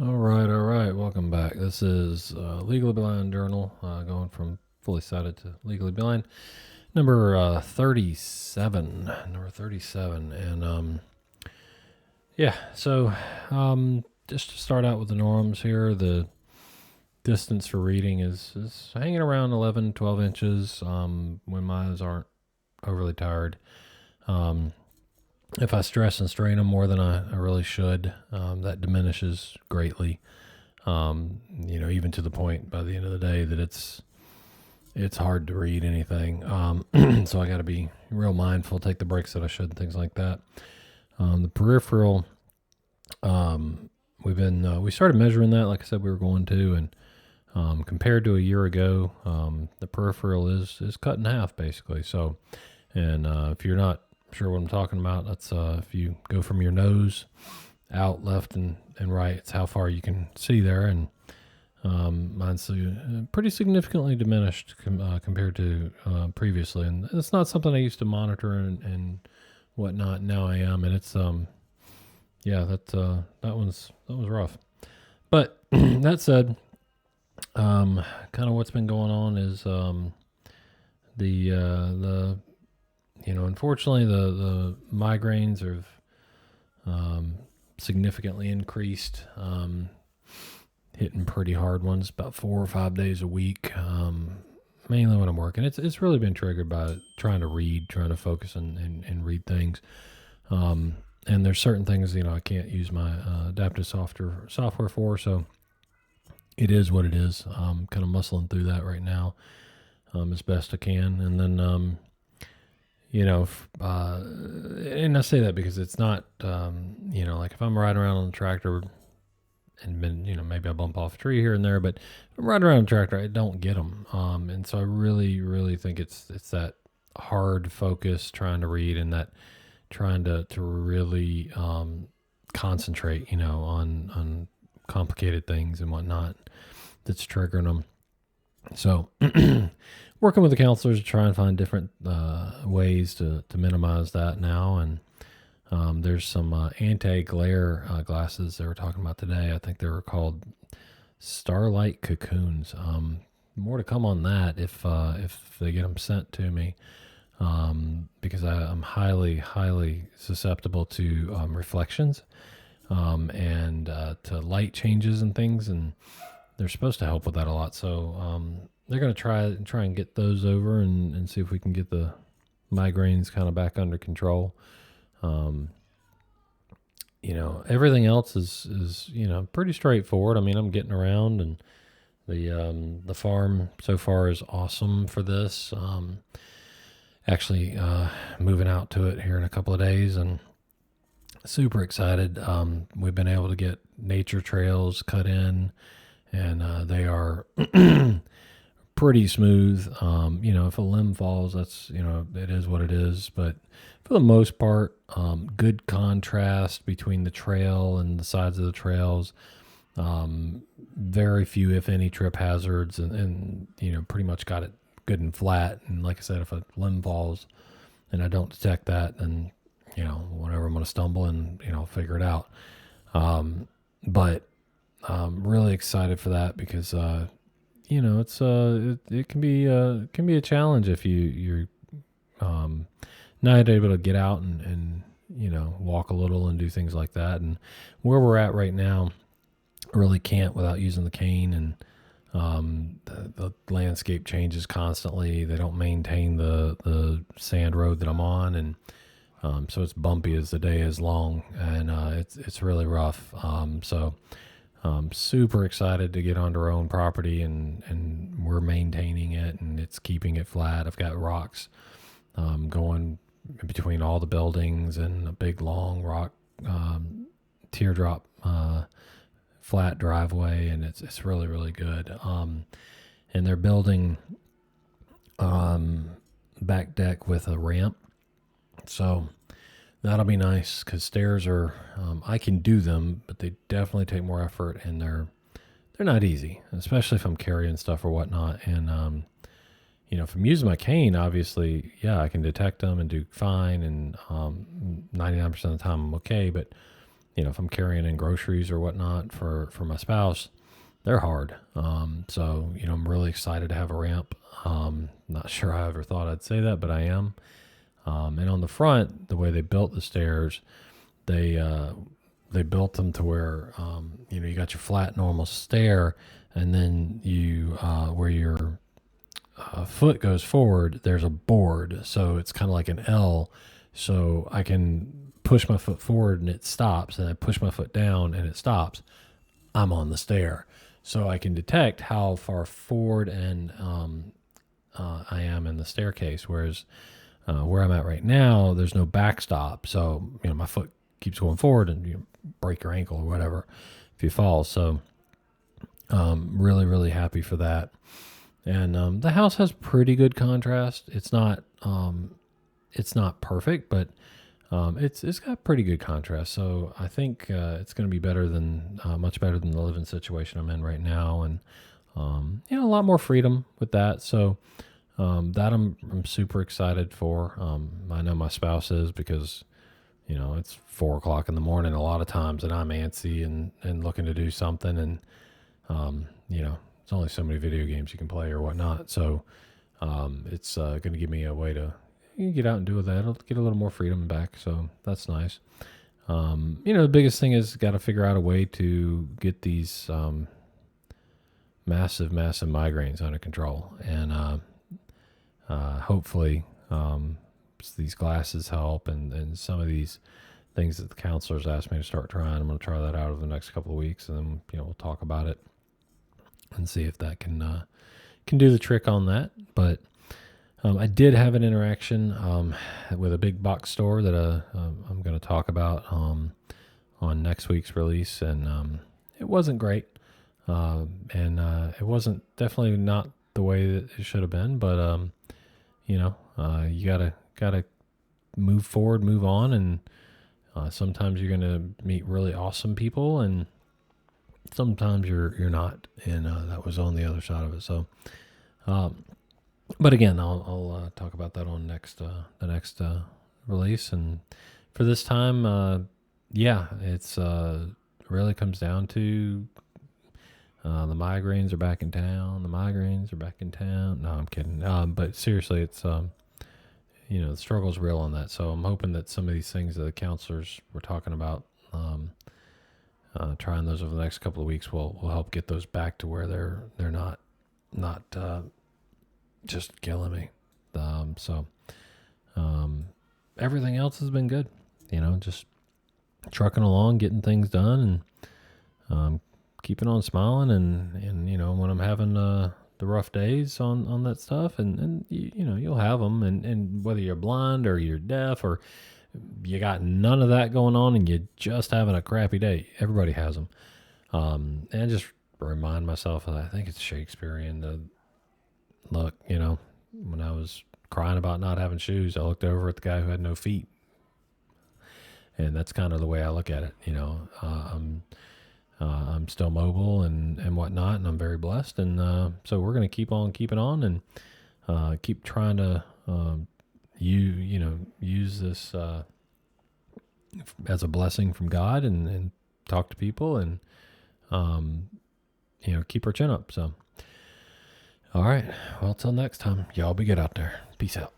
All right. Welcome back. This is Legally Blind Journal, going from fully sighted to legally blind. Number 37. Number 37. And yeah, so just to start out with the norms here, the distance for reading is hanging around 11, 12 inches when my eyes aren't overly tired. If I stress and strain them more than I really should, that diminishes greatly. Even to the point by the end of the day that it's hard to read anything. So I got to be real mindful, take the breaks that I should, and things like that. The peripheral, we started measuring that, like I said, we were going to, and compared to a year ago, the peripheral is cut in half basically. So, and if you're not sure what I'm talking about, that's if you go from your nose out left and right, it's how far you can see there, and mine's pretty significantly diminished compared to previously, and it's not something I used to monitor and whatnot. Now I am, and it's that was rough. But that said, kind of what's been going on is the unfortunately the migraines have significantly increased, hitting pretty hard ones about 4 or 5 days a week, mainly when I'm working. It's really been triggered by trying to focus and read things. And there's certain things, I can't use my adaptive software for, so it is what it is. I'm kind of muscling through that right now as best I can. And then and I say that because it's not, like if I'm riding around on the tractor and maybe I bump off a tree here and there, but if I'm riding around on the tractor, I don't get them. And so I really, really think it's that hard focus trying to read, and that trying to really concentrate, on complicated things and whatnot that's triggering them. So working with the counselors to try and find different ways to minimize that now. And there's some anti-glare glasses they were talking about today. I think they were called Starlight Cocoons. More to come on that if they get them sent to me, because I'm highly, highly susceptible to reflections and to light changes and things, and they're supposed to help with that a lot. So they're going to try and get those over and see if we can get the migraines kind of back under control. Everything else is pretty straightforward. I mean, I'm getting around, and the farm so far is awesome for this. Actually, moving out to it here in a couple of days, and super excited. We've been able to get nature trails cut in, and they are pretty smooth. If a limb falls, that's, it is what it is. But for the most part, good contrast between the trail and the sides of the trails. Very few, if any, trip hazards, and pretty much got it good and flat. And like I said, if a limb falls and I don't detect that, then, whatever, I'm going to stumble and, figure it out. But really excited for that because, it can be a challenge if you're not able to get out and walk a little and do things like that. And where we're at right now, I really can't without using the cane, and the landscape changes constantly. They don't maintain the sand road that I'm on, and so it's bumpy as the day is long, and it's really rough. So super excited to get onto our own property, and we're maintaining it, and it's keeping it flat. I've got rocks going between all the buildings, and a big long rock teardrop flat driveway, and it's really, really good. And they're building back deck with a ramp, so that'll be nice, because stairs are, I can do them, but they definitely take more effort, and they're not easy, especially if I'm carrying stuff or whatnot. And if I'm using my cane, obviously, yeah, I can detect them and do fine, and 99% of the time I'm okay. But if I'm carrying in groceries or whatnot for my spouse, they're hard. So, I'm really excited to have a ramp. Not sure I ever thought I'd say that, but I am. And on the front, the way they built the stairs, they built them to where, you got your flat normal stair, and then where your foot goes forward, there's a board. So it's kind of like an L. So I can push my foot forward and it stops, and I push my foot down and it stops. I'm on the stair. So I can detect how far forward and I am in the staircase. Whereas where I'm at right now, there's no backstop. So, my foot keeps going forward and you break your ankle or whatever if you fall. So really, really happy for that. And the house has pretty good contrast. It's not perfect, but it's got pretty good contrast. So I think it's going to be much better than the living situation I'm in right now, and a lot more freedom with that. So that I'm super excited for. I know my spouse is, because it's 4:00 in the morning a lot of times, and I'm antsy and looking to do something, and it's only so many video games you can play or whatnot. So it's going to give me a way to get out and do that. I'll get a little more freedom back. So that's nice. The biggest thing is got to figure out a way to get these massive migraines under control. And hopefully these glasses help, and some of these things that the counselors asked me to start trying. I'm going to try that out over the next couple of weeks, and then we'll talk about it and see if that can do the trick on that. But I did have an interaction with a big box store that I'm going to talk about on next week's release, and it wasn't great, and it wasn't definitely not the way that it should have been. But you gotta move forward, move on, and sometimes you're going to meet really awesome people, and sometimes you're not, and that was on the other side of it. So, but again, I'll talk about that on the next release. And for this time, it's really comes down to the migraines are back in town. The migraines are back in town. No, I'm kidding. But seriously, it's the struggle's real on that. So I'm hoping that some of these things that the counselors were talking about, trying those over the next couple of weeks will help get those back to where they're not just killing me. So everything else has been good. Just trucking along, getting things done, and keeping on smiling. And when I'm having the rough days on that stuff, and you'll have them, and whether you're blind or you're deaf or you got none of that going on and you're just having a crappy day, everybody has them. And I just remind myself of that. I think it's Shakespearean. Look, when I was crying about not having shoes, I looked over at the guy who had no feet. And that's kind of the way I look at it. I'm still mobile and whatnot, and I'm very blessed. And so we're going to keep on keeping on, and keep trying to use this as a blessing from God, and talk to people, and keep our chin up. So, all right. Well, till next time, y'all be good out there. Peace out.